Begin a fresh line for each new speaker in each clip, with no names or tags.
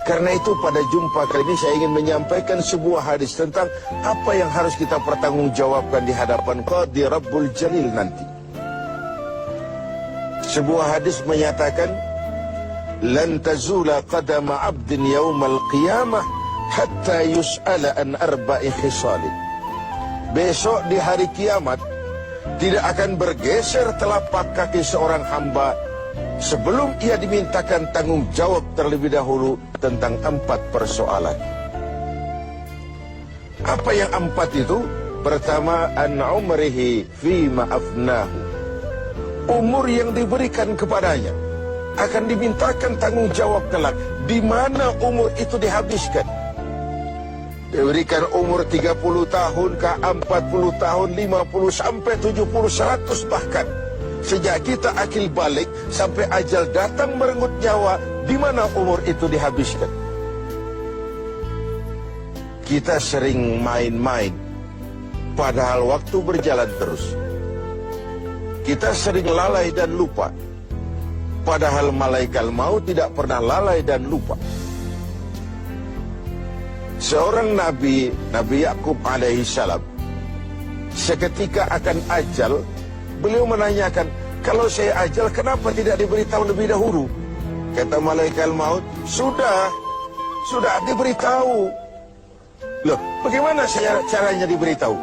Karena itu pada jumpa kali ini saya ingin menyampaikan sebuah hadis tentang apa yang harus kita pertanggungjawabkan di hadapan Qadi Rabbul Jalil nanti. Sebuah hadis menyatakan, "Lan tazula qadama 'abdin yaumal qiyamah hatta yus'ala an arba'i khisalin." Besok di hari kiamat tidak akan bergeser telapak kaki seorang hamba sebelum ia dimintakan tanggung jawab terlebih dahulu tentang 4 persoalan. Apa yang 4 itu? Pertama, an umrihi fima afnahu. Umur yang diberikan kepadanya akan dimintakan tanggung jawab kelak di mana umur itu dihabiskan. Diberikan umur 30 tahun ke 40 tahun, 50 sampai 70, 100 bahkan. Sejak kita akil balik sampai ajal datang merenggut nyawa, di mana umur itu dihabiskan. Kita sering main-main, padahal waktu berjalan terus. Kita sering lalai dan lupa, padahal malaikat maut tidak pernah lalai dan lupa. Seorang Nabi Yakub alaihissalam, seketika akan ajal, beliau menanyakan, kalau saya ajal kenapa tidak diberitahu lebih dahulu? Kata malaikat maut, sudah diberitahu. Loh, bagaimana caranya diberitahu?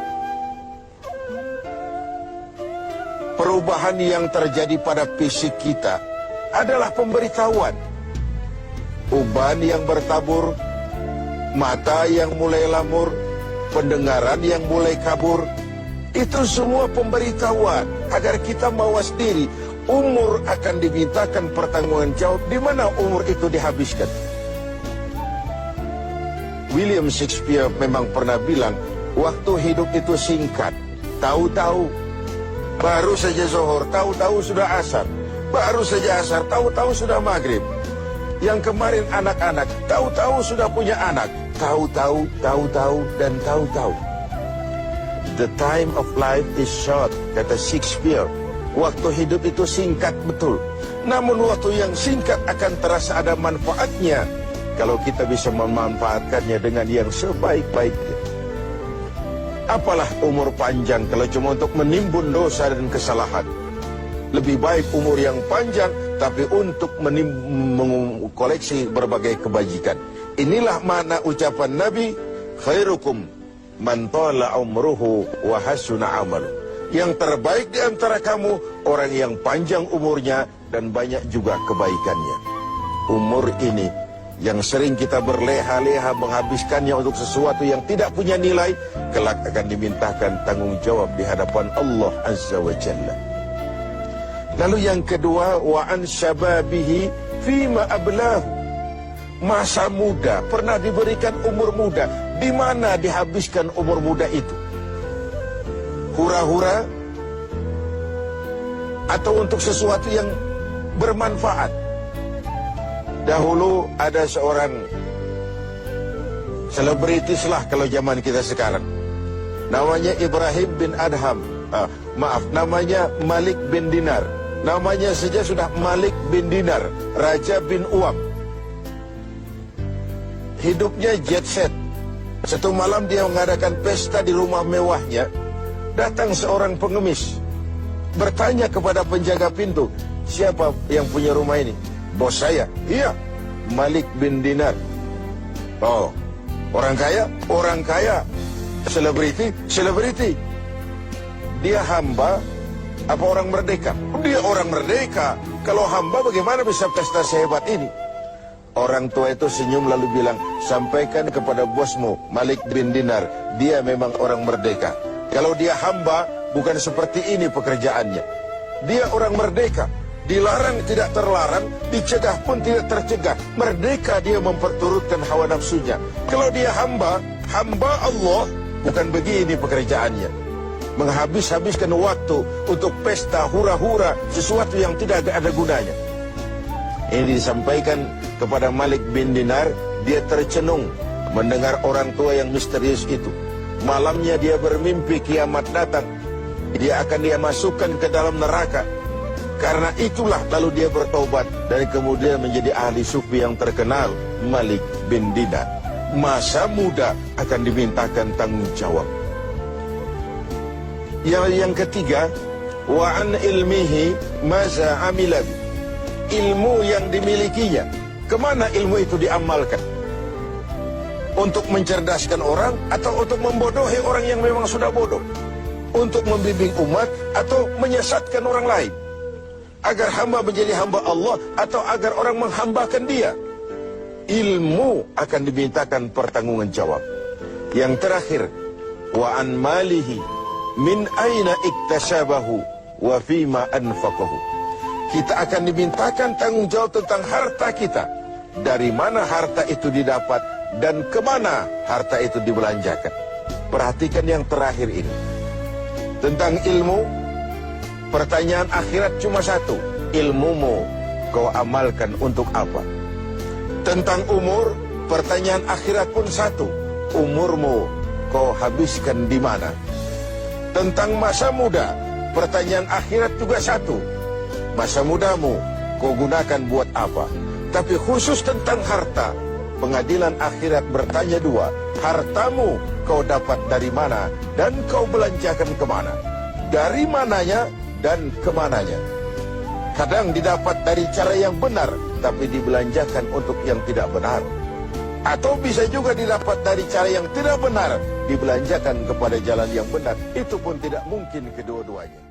Perubahan yang terjadi pada fisik kita adalah pemberitahuan. Uban yang bertabur, mata yang mulai lamur, pendengaran yang mulai kabur, itu semua pemberitahuan agar kita mawas diri. Umur akan dimintakan pertanggungan jawab di mana umur itu dihabiskan. William Shakespeare memang pernah bilang, waktu hidup itu singkat. Tahu-tahu baru saja zuhur, tahu-tahu sudah asar. Baru saja asar, tahu-tahu sudah maghrib. Yang kemarin anak-anak, tahu-tahu sudah punya anak. Tahu-tahu, dan tahu-tahu. The time of life is short, kata Shakespeare. Waktu hidup itu singkat betul. Namun waktu yang singkat akan terasa ada manfaatnya kalau kita bisa memanfaatkannya dengan yang sebaik-baiknya. Apalah umur panjang kalau cuma untuk menimbun dosa dan kesalahan. Lebih baik umur yang panjang tapi untuk mengkoleksi berbagai kebajikan. Inilah makna ucapan Nabi, khairukum man tala umruhu wa hasuna amaluh. Yang terbaik di antara kamu orang yang panjang umurnya dan banyak juga kebaikannya. Umur ini yang sering kita berleha-leha menghabiskannya untuk sesuatu yang tidak punya nilai, kelak akan dimintakan tanggung jawab di hadapan Allah Azza wa Jalla. Lalu yang kedua, wa an syababihi fima ablahu. Masa muda, pernah diberikan umur muda, di mana dihabiskan umur muda itu? Hura-hura atau untuk sesuatu yang bermanfaat? Dahulu ada seorang selebritis lah kalau zaman kita sekarang. Namanya Ibrahim bin Adham. Namanya Malik bin Dinar. Namanya saja sudah Malik bin Dinar, Raja bin Uam. Hidupnya jet set. Satu malam dia mengadakan pesta di rumah mewahnya. Datang seorang pengemis, bertanya kepada penjaga pintu, siapa yang punya rumah ini? Bos saya. Iya, Malik bin Dinar. Oh, orang kaya? Orang kaya. Selebriti? Selebriti. Dia hamba apa orang merdeka? Dia orang merdeka. Kalau hamba bagaimana bisa pesta sehebat ini? Orang tua itu senyum lalu bilang, sampaikan kepada bosmu Malik bin Dinar, dia memang orang merdeka. Kalau dia hamba, bukan seperti ini pekerjaannya. Dia orang merdeka. Dilarang tidak terlarang, dicegah pun tidak tercegah. Merdeka dia memperturutkan hawa nafsunya. Kalau dia hamba Allah, bukan begini pekerjaannya. Menghabis-habiskan waktu untuk pesta hura-hura, sesuatu yang tidak ada gunanya. Ini disampaikan kepada Malik bin Dinar, dia tercenung mendengar orang tua yang misterius itu. Malamnya dia bermimpi kiamat datang. Dia akan masukkan ke dalam neraka. Karena itulah lalu dia bertobat dan kemudian menjadi ahli sufi yang terkenal, Malik bin Dinar. Masa muda akan dimintakan tanggung jawab. Yang ketiga, wa an ilmihi maza amila bi. Ilmu yang dimilikinya, kemana ilmu itu diamalkan? Untuk mencerdaskan orang atau untuk membodohi orang yang memang sudah bodoh? Untuk membimbing umat atau menyesatkan orang lain? Agar hamba menjadi hamba Allah atau agar orang menghambakan dia? Ilmu akan dimintakan pertanggungan jawab. Yang terakhir, wa an malihi min aina iktasabahu wa fima anfaqahu. Kita akan dimintakan tanggung jawab tentang harta kita. Dari mana harta itu didapat dan kemana harta itu dibelanjakan. Perhatikan yang terakhir ini. Tentang ilmu, pertanyaan akhirat cuma satu. Ilmumu kau amalkan untuk apa? Tentang umur, pertanyaan akhirat pun satu. Umurmu kau habiskan di mana? Tentang masa muda, pertanyaan akhirat juga satu. Masa mudamu kau gunakan buat apa? Tapi khusus tentang harta, pengadilan akhirat bertanya dua. Hartamu kau dapat dari mana dan kau belanjakan kemana? Dari mananya dan kemananya? Kadang didapat dari cara yang benar, tapi dibelanjakan untuk yang tidak benar. Atau bisa juga didapat dari cara yang tidak benar, dibelanjakan kepada jalan yang benar. Itu pun tidak mungkin kedua-duanya.